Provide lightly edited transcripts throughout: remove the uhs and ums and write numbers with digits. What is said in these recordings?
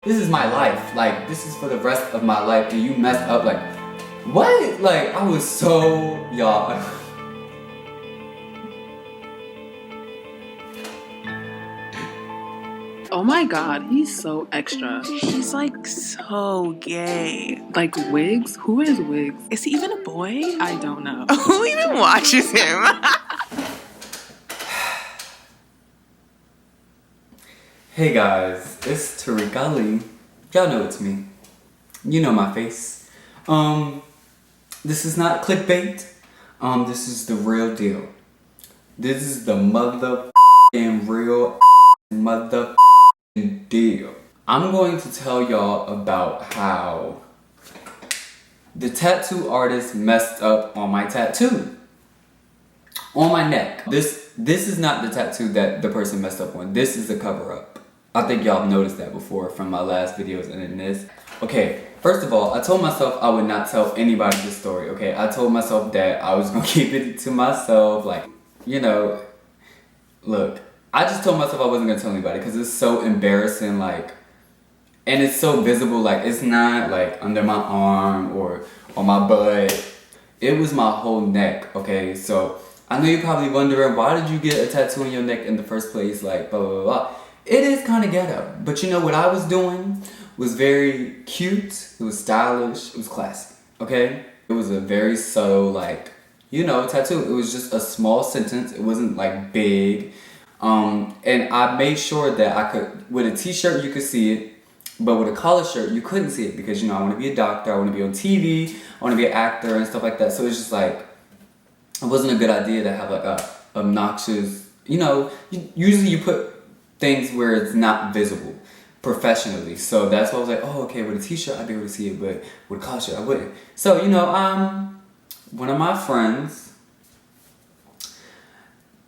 This is my life. Like, this is for the rest of my life, and you messed up. Like, what? Like, I was so, y'all. Oh my god, he's so extra. He's like so gay. Like wigs? Who wears wigs? Is he even a boy? I don't know. Who even watches him? Hey guys, it's Tarek. Y'all know it's me. You know my face. This is not clickbait. This is the real deal. This is the real deal. I'm going to tell y'all about how the tattoo artist messed up on my tattoo. On my neck. This is not the tattoo that the person messed up on. This is a cover up. I think y'all have noticed that before from my last videos and in this. Okay, first of all, I told myself I would not tell anybody this story, okay? I told myself that I was gonna keep it to myself, like, you know, look, I just told myself I wasn't gonna tell anybody because it's so embarrassing, like, and it's so visible, like, it's not like under my arm or on my butt. It was my whole neck, okay? So, I know you're probably wondering, why did you get a tattoo on your neck in the first place, like, blah, blah, blah. It is kind of ghetto, but you know what I was doing was very cute, it was stylish, it was classy, okay? It was a very subtle, like, you know, tattoo. It was just a small sentence, it wasn't like big. And I made sure that I could, with a t-shirt you could see it, but with a collar shirt you couldn't see it because, you know, I want to be a doctor, I want to be on TV, I want to be an actor and stuff like that. So it's just like, it wasn't a good idea to have like a obnoxious, you know, usually you put things where it's not visible professionally. So that's why I was like, oh, okay, with a t-shirt I'd be able to see it, but with a collar shirt I wouldn't. So, you know, one of my friends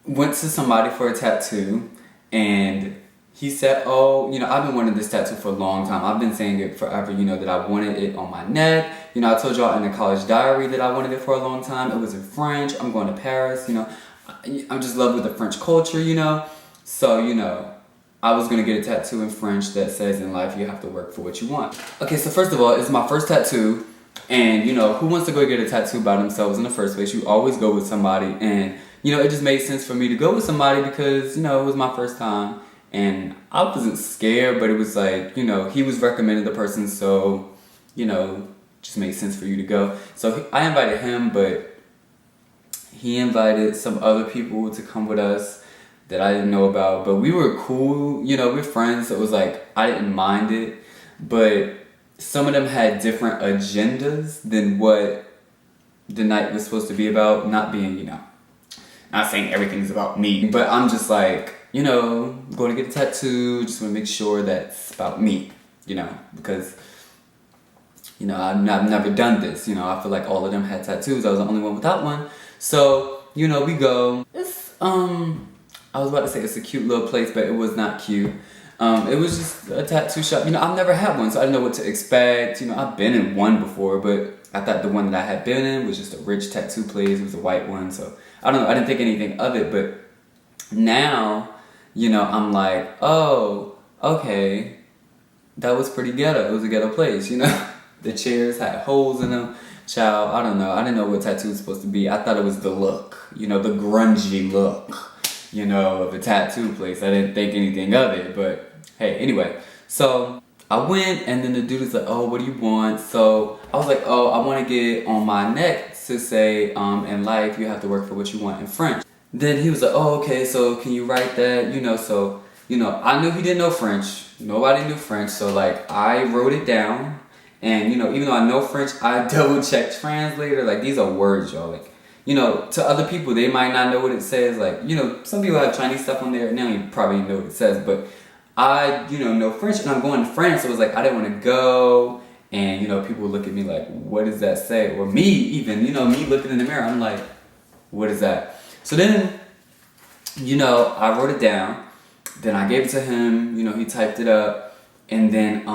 went to somebody for a tattoo and he said, oh, you know, I've been wanting this tattoo for a long time. I've been saying it forever, you know, that I wanted it on my neck. You know, I told y'all in the college diary that I wanted it for a long time. It was in French. I'm going to Paris, you know. I'm just in love with the French culture, you know. So, you know, I was gonna get a tattoo in French that says in life you have to work for what you want. Okay, so first of all, it's my first tattoo, and you know, who wants to go get a tattoo by themselves in the first place? You always go with somebody, and you know, it just made sense for me to go with somebody because, you know, it was my first time, and I wasn't scared, but it was like, you know, he was recommending the person, so, you know, just made sense for you to go. So I invited him, but he invited some other people to come with us that I didn't know about, but we were cool, you know, we're friends, so it was like, I didn't mind it, but some of them had different agendas than what the night was supposed to be about, not being, you know, not saying everything's about me, but I'm just like, you know, going to get a tattoo, just want to make sure that's about me, you know, because, you know, I've never done this, you know, I feel like all of them had tattoos, I was the only one without one, so, you know, we go, it's, I was about to say it's a cute little place, but it was not cute. It was just a tattoo shop. You know, I've never had one, so I didn't know what to expect. You know, I've been in one before, but I thought the one that I had been in was just a rich tattoo place. It was a white one, so I don't know. I didn't think anything of it, but now, you know, I'm like, oh, okay, that was pretty ghetto. It was a ghetto place, you know. The chairs had holes in them. Child, I don't know. I didn't know what tattoo was supposed to be. I thought it was the look, you know, the grungy look, you know, of a tattoo place. I didn't think anything of it, but hey, anyway. So I went, and then the dude was like, oh, what do you want? So I was like, oh, I want to get on my neck to say, in life, you have to work for what you want in French. Then he was like, oh, okay, so can you write that? You know, so, you know, I knew he didn't know French. Nobody knew French, so like, I wrote it down. And, you know, even though I know French, I double-checked translator. Like, these are words, y'all. Like, you know, to other people, they might not know what it says. Like, you know, some people have Chinese stuff on there, and they don't even probably know what it says. But I, you know French, and I'm going to France, so it was like, I didn't want to go. And, you know, people would look at me like, what does that say? Or me, even, you know, me looking in the mirror, I'm like, what is that? So then, you know, I wrote it down. Then I gave it to him. You know, he typed it up. And then,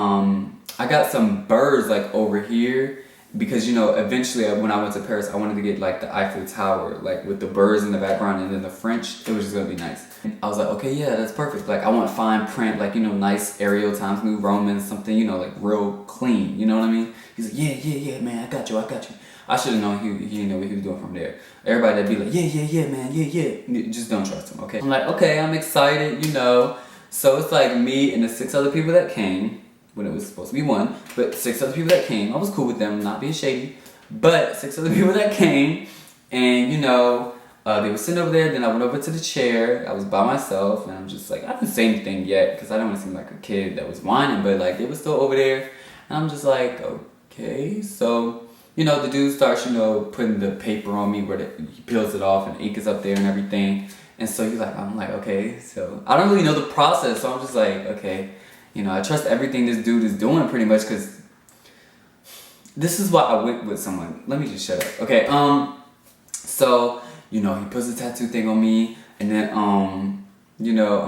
I got some birds like over here, because eventually when I went to Paris, I wanted to get like the Eiffel Tower, like with the birds in the background, and then the French. It was just gonna be nice. And I was like, okay, yeah, that's perfect. Like I want fine print, like nice Arial Times New Roman, something like real clean. You know what I mean? He's like, yeah, man, I got you. I should have known he didn't know what he was doing from there. Everybody that'd be like, yeah, man, yeah. Just don't trust him, okay? I'm like, okay, I'm excited, So it's like me and the 6 other people that came, when it was supposed to be 1, but 6 other people that came. I was cool with them, not being shady. But 6 other people that came, and they were sitting over there. Then I went over to the chair. I was by myself, and I'm just like, I didn't say anything yet because I didn't want to seem like a kid that was whining, but like they were still over there, and I'm just like, okay. So the dude starts putting the paper on me where he peels it off, and ink is up there and everything. And so I'm like, okay. So I don't really know the process, so I'm just like, okay. I trust everything this dude is doing pretty much, because this is why I went with someone. Let me just shut up. Okay, so, he puts the tattoo thing on me, and then, I'm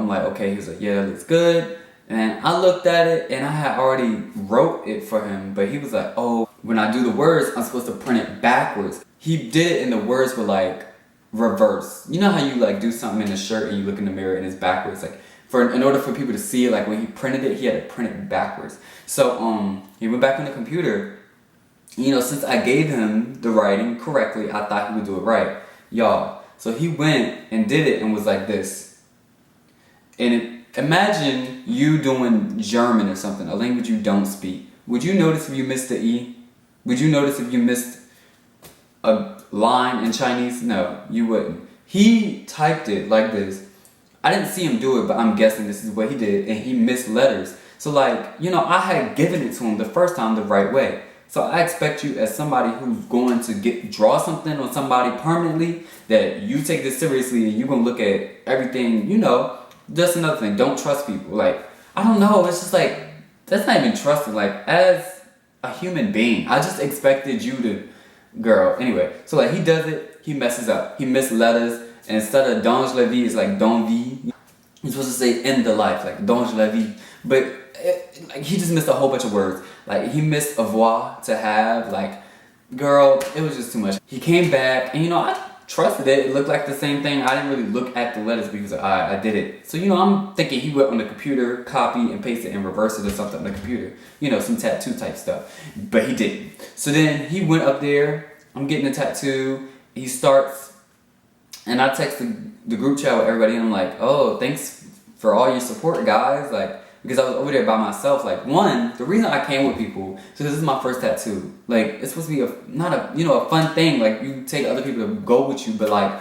like, okay. He was like, yeah, that looks good. And I looked at it, and I had already wrote it for him, but he was like, oh, when I do the words, I'm supposed to print it backwards. He did it, and the words were like reverse. You know how you like do something in a shirt, and you look in the mirror, and it's backwards, like, in order for people to see it, like when he printed it, he had to print it backwards. So he went back on the computer. Since I gave him the writing correctly, I thought he would do it right, y'all. So he went and did it and was like this. And imagine you doing German or something, a language you don't speak. Would you notice if you missed the E? Would you notice if you missed a line in Chinese? No, you wouldn't. He typed it like this. I didn't see him do it, but I'm guessing this is what he did, and he missed letters. So I had given it to him the first time the right way. So I expect you, as somebody who's going to draw something on somebody permanently, that you take this seriously and you're going to look at everything, Just another thing, don't trust people. Like, I don't know, it's just like, that's not even trusting. Like, as a human being, I just expected you to, girl. Anyway, so he does it, he messes up. He missed letters. And instead of Donge la vie, it's like Don vie. You're supposed to say end the life, like Donge la vie. But he just missed a whole bunch of words. Like he missed avoir, to have. Like, girl, it was just too much. He came back, and I trusted it. It looked like the same thing. I didn't really look at the letters because I did it. So I'm thinking he went on the computer, copy and paste it and reverse it or something on the computer. Some tattoo type stuff. But he didn't. So then he went up there. I'm getting a tattoo. He starts. And I texted the group chat with everybody, and I'm like, oh, thanks for all your support, guys. Like, because I was over there by myself. Like, the reason I came with people is because this is my first tattoo. Like, it's supposed to be a fun thing. Like, you take other people to go with you, but like,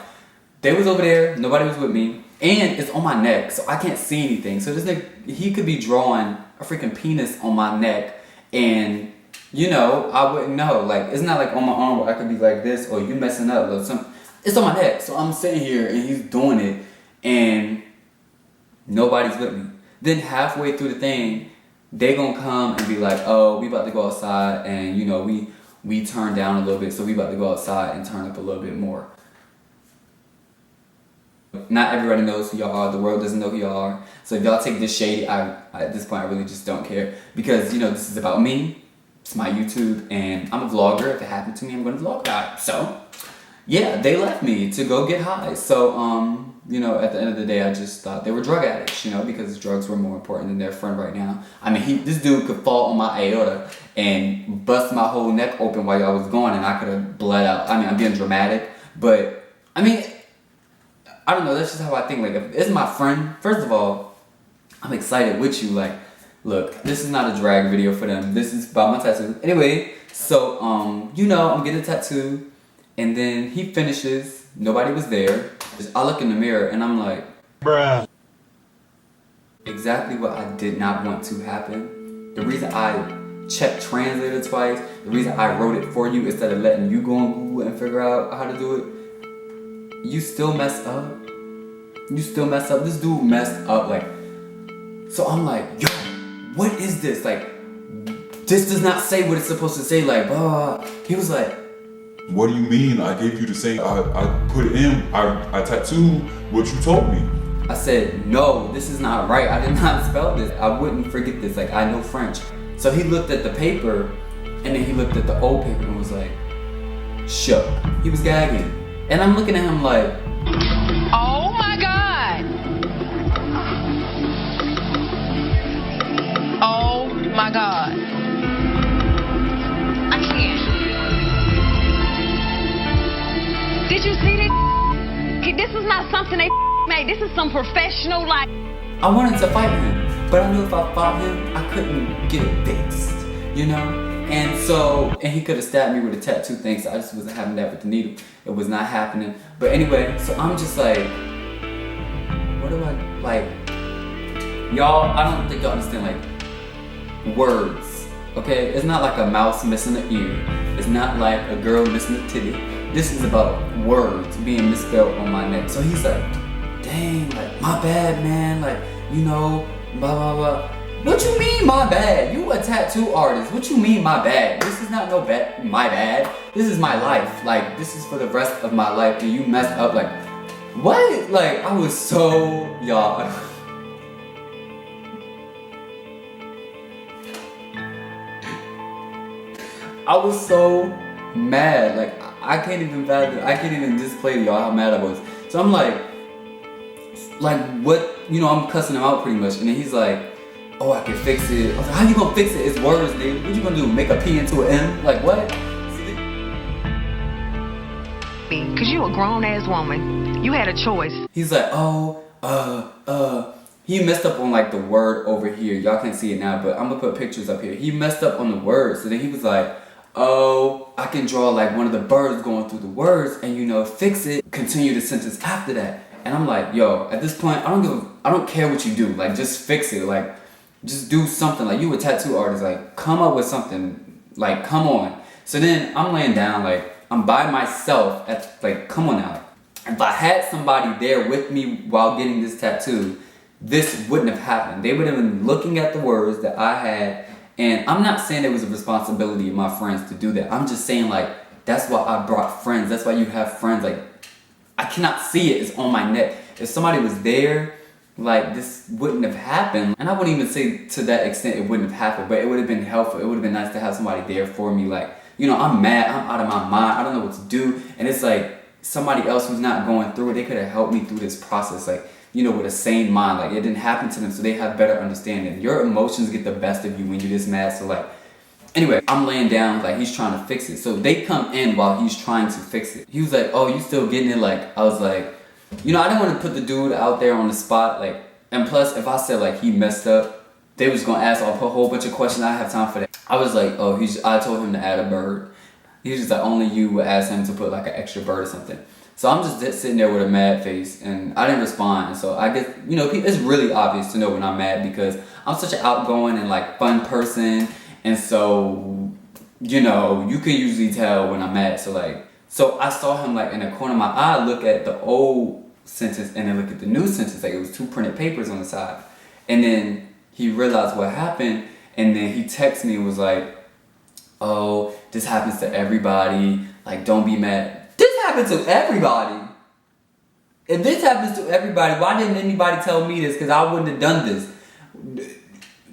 they was over there, nobody was with me, and it's on my neck, so I can't see anything. So this nigga, he could be drawing a freaking penis on my neck, and I wouldn't know. Like, it's not like on my arm where I could be like this, or you messing up, or something. It's on my neck, so I'm sitting here and he's doing it, and nobody's with me. Then halfway through the thing, they gonna come and be like, "Oh, we about to go outside, and we turned down a little bit, so we about to go outside and turn up a little bit more." Not everybody knows who y'all are. The world doesn't know who y'all are. So if y'all take this shady, at this point I really just don't care, because this is about me. It's my YouTube, and I'm a vlogger. If it happened to me, I'm gonna vlog about it. So. Yeah, they left me to go get high. So, at the end of the day, I just thought they were drug addicts, because drugs were more important than their friend right now. I mean, this dude could fall on my aorta and bust my whole neck open while I was going, and I could have bled out. I mean, I'm being dramatic, but, I don't know, that's just how I think. Like, if it's my friend, first of all, I'm excited with you. Like, look, this is not a drag video for them. This is about my tattoo. Anyway, so, I'm getting a tattoo. And then he finishes, nobody was there. I look in the mirror and I'm like, bruh. Exactly what I did not want to happen. The reason I checked translator twice, the reason I wrote it for you instead of letting you go on Google and figure out how to do it, you still messed up. This dude messed up, like. So I'm like, yo, what is this? Like, this does not say what it's supposed to say, like, blah. He was like, what do you mean? I gave you the same, I put it in, I tattooed what you told me. I said, no, this is not right. I did not spell this. I wouldn't forget this. Like, I know French. So he looked at the paper, and And then he looked at the old paper and was like, shook. He was gagging. And I'm looking at him like, oh my God. Oh my God. I can't. Did you see this? This is not something they made. This is some professional, like. I wanted to fight him, but I knew if I fought him, I couldn't get it fixed, you know? And he could have stabbed me with a tattoo thing, so I just wasn't having that with the needle. It was not happening. But anyway, so I'm just like, what do I, like, y'all, I don't think y'all understand, like, words, okay? It's not like a mouse missing an ear. It's not like a girl missing a titty. This is about words being misspelled on my neck. So he's like, dang, like, my bad, man, like, you know, blah, blah, blah. What you mean, my bad? You a tattoo artist. What you mean, my bad? This is not no bad, my bad. This is my life. Like, this is for the rest of my life, and you messed up, like, what? Like, I was so, y'all. I was so mad. Like, I can't even display to y'all how mad I was. So I'm like, what, you know, I'm cussing him out pretty much. And then he's like, oh, I can fix it. I was like, how you gonna fix it? It's words, nigga. What you gonna do? Make a P into an M? Like, what? Cause you a grown ass woman. You had a choice. He's like, he messed up on like the word over here. Y'all can't see it now, but I'm gonna put pictures up here. He messed up on the words. So then he was like, oh, I can draw like one of the birds going through the words and, you know, fix it. Continue the sentence after that. And I'm like, yo, at this point, I don't care what you do. Like, just fix it. Like, just do something. Like, you a tattoo artist. Like, come up with something. Like, come on. So then I'm laying down, like, I'm by myself. Like, come on now. If I had somebody there with me while getting this tattoo, this wouldn't have happened. They would have been looking at the words that I had. And I'm not saying it was a responsibility of my friends to do that. I'm just saying, like, that's why I brought friends. That's why you have friends. Like, I cannot see it. It's on my neck. If somebody was there, like, this wouldn't have happened. And I wouldn't even say to that extent it wouldn't have happened, but it would have been helpful. It would have been nice to have somebody there for me. Like, you know, I'm mad. I'm out of my mind. I don't know what to do. And it's like somebody else who's not going through it, they could have helped me through this process. Like, you know, with a sane mind. Like, it didn't happen to them, so they have better understanding. Your emotions get the best of you when you're this mad. So, like, anyway, I'm laying down, like, he's trying to fix it. So they come in while he's trying to fix it. He was like, oh, you still getting it? Like, I was like, you know, I didn't want to put the dude out there on the spot. Like, and plus, if I said, like, he messed up, they was going to ask a whole bunch of questions. I have time for that. I was like, oh, I told him to add a bird. He was just like, only you would ask him to put, like, an extra bird or something. So I'm just sitting there with a mad face, and I didn't respond. So I guess, you know, it's really obvious to know when I'm mad because I'm such an outgoing and, like, fun person. And so, you know, you can usually tell when I'm mad. So, like, so I saw him, like, in the corner of my eye look at the old sentence and then look at the new sentence. Like, it was 2 printed papers on the side. And then he realized what happened, and then he texted me and was like, oh, this happens to everybody. Like, don't be mad. This happens to everybody. If this happens to everybody, why didn't anybody tell me this? Because I wouldn't have done this.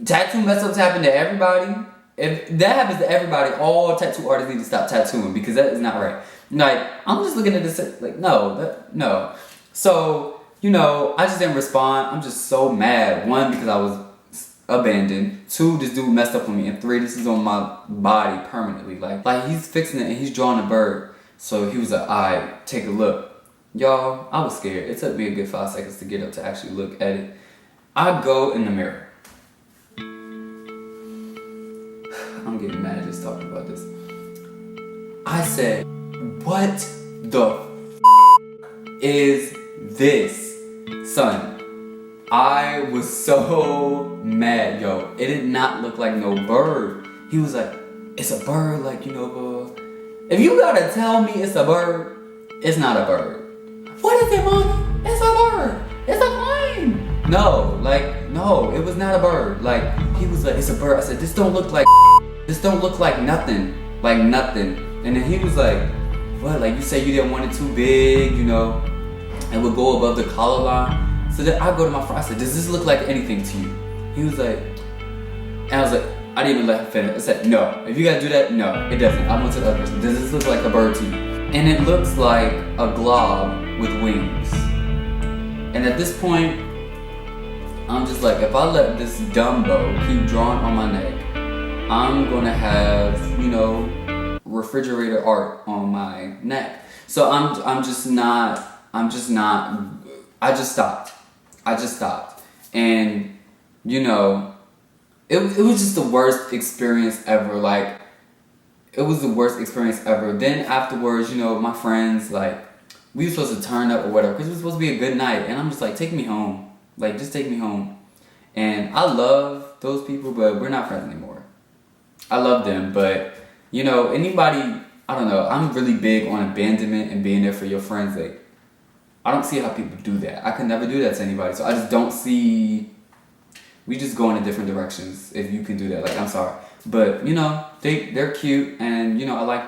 Tattoo mess-ups happen to everybody. If that happens to everybody, all tattoo artists need to stop tattooing because that is not right. Like, I'm just looking at this like, no. So, you know, I just didn't respond. I'm just so mad. 1, because I was abandoned. 2, this dude messed up on me. And 3, this is on my body permanently. Like he's fixing it and he's drawing a bird. So he was like, alright, take a look. Y'all, I was scared. It took me a good 5 seconds to get up to actually look at it. I go in the mirror. I'm getting mad just talking about this. I said, what the is this, son? I was so mad, yo. It did not look like no bird. He was like, it's a bird, like, you know, if you gotta tell me it's a bird, it's not a bird. What is it, mommy? It's a bird. It's a plane. No, like, no, it was not a bird. Like, he was like, it's a bird. I said, this don't look like nothing. Like, nothing. And then he was like, what? Like, you say you didn't want it too big, you know, and would go above the collar line. So then I go to my friend, I said, does this look like anything to you? He was like, and I was like, I didn't even let her finish. I said, no, if you gotta do that, no, it doesn't. I went to the other person. Does this look like a bird to you? And it looks like a glob with wings. And at this point, I'm just like, if I let this Dumbo keep drawing on my neck, I'm gonna have, you know, refrigerator art on my neck. So I just stopped. And, you know, it was just the worst experience ever. Like, it was the worst experience ever. Then afterwards, you know, my friends, like, we were supposed to turn up or whatever, because it was supposed to be a good night. And I'm just like, take me home. Like, just take me home. And I love those people, but we're not friends anymore. I love them, but, you know, anybody, I don't know, I'm really big on abandonment and being there for your friends. Like, I don't see how people do that. I could never do that to anybody. So I just don't see, we just go in different directions if you can do that. Like, I'm sorry. But, you know, they're cute, and, you know, I like,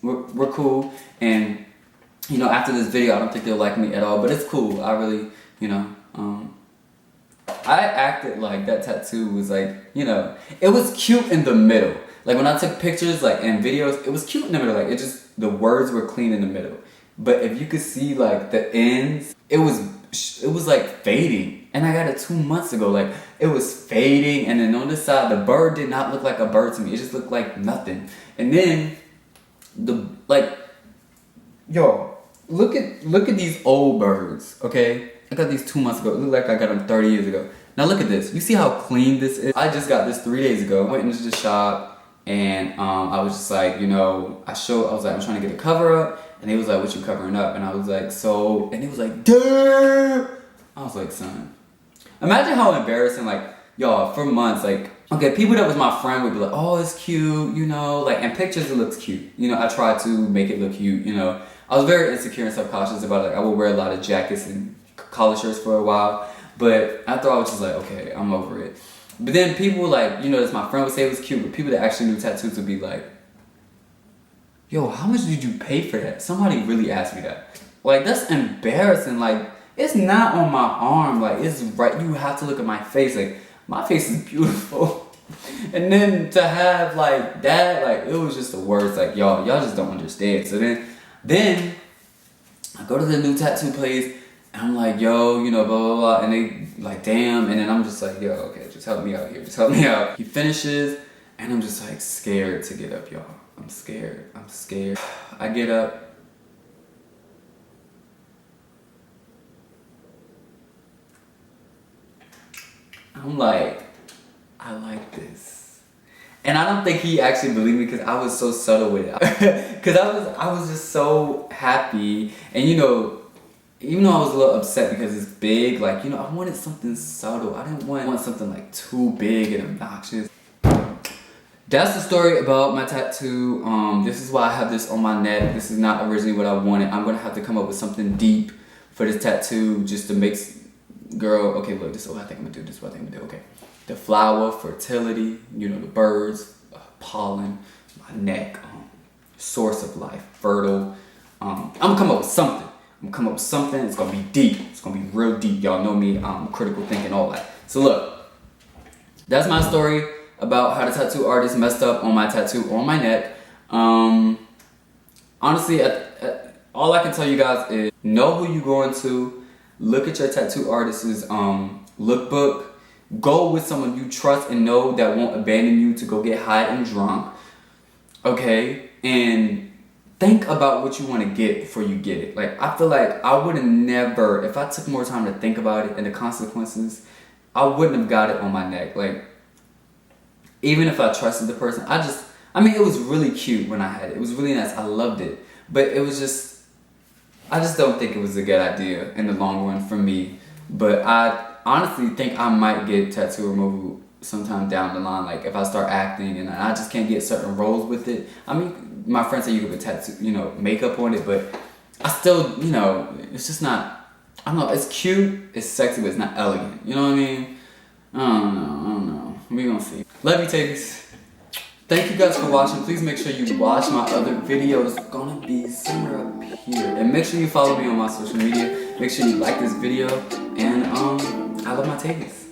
we're cool. And, you know, after this video, I don't think they'll like me at all, but it's cool. I really, you know, I acted like that tattoo was like, you know, it was cute in the middle. Like, when I took pictures, like, and videos, it was cute in the middle. Like, it just, the words were clean in the middle. But if you could see, like, the ends, it was like fading. And I got it 2 months ago. Like, it was fading, and then on this side, the bird did not look like a bird to me. It just looked like nothing. And then yo, look at these old birds, okay? I got these 2 months ago. It looked like I got them 30 years ago. Now look at this. You see how clean this is? I just got this 3 days ago. I went into the shop, and I was just like, you know, I was like, I'm trying to get a cover up. And he was like, what you covering up? And I was like, so, and he was like, damn. I was like, son. Imagine how embarrassing, like, y'all, for months, like, okay, people that was my friend would be like, oh, it's cute, you know, like, in pictures it looks cute. You know, I tried to make it look cute, you know. I was very insecure and self-conscious about it. Like, I would wear a lot of jackets and collar shirts for a while. But after I was just like, okay, I'm over it. But then people, like, you know, as my friend would say it was cute, but people that actually knew tattoos would be like, yo, how much did you pay for that? Somebody really asked me that. Like, that's embarrassing. Like, it's not on my arm. Like, it's right. You have to look at my face. Like, my face is beautiful. And then to have, like, that, like, it was just the worst. Like, y'all just don't understand. So then I go to the new tattoo place, and I'm like, yo, you know, blah, blah, blah. And they like, damn. And then I'm just like, yo, okay, just help me out here. Just help me out. He finishes, and I'm just, like, scared to get up, y'all. I'm scared. I get up. I'm like, I like this. And I don't think he actually believed me, because I was so subtle with it. Because I was just so happy. And, you know, even though I was a little upset because it's big, like, you know, I wanted something subtle. I didn't want something, like, too big and obnoxious. That's the story about my tattoo. This is why I have this on my neck. This is not originally what I wanted. I'm gonna have to come up with something deep for this tattoo, just to make, girl, okay, look, this is what I think I'm gonna do. This is what I think I'm gonna do, okay. The flower, fertility, you know, the birds, pollen, my neck, source of life, fertile. I'm gonna come up with something. It's gonna be deep. It's gonna be real deep. Y'all know me, critical thinking, all that. So look, that's my story about how the tattoo artist messed up on my tattoo on my neck. Honestly, all I can tell you guys is know who you're going to. Look at your tattoo artist's lookbook. Go with someone you trust and know that won't abandon you to go get high and drunk. Okay? And think about what you want to get before you get it. Like, I feel like I would have never, if I took more time to think about it and the consequences, I wouldn't have got it on my neck. Like, even if I trusted the person, I mean, it was really cute when I had it. It was really nice. I loved it. But it was just, I just don't think it was a good idea in the long run for me. But I honestly think I might get tattoo removal sometime down the line. Like, if I start acting and I just can't get certain roles with it. I mean, my friends say you could put tattoo, you know, makeup on it, but I still, you know, it's just not, I don't know, it's cute, it's sexy, but it's not elegant. You know what I mean? I don't know. We gonna see. Love you, Tabbies. Thank you guys for watching. Please make sure you watch my other videos. It's gonna be somewhere up here. And make sure you follow me on my social media. Make sure you like this video. And I love my Tabbies.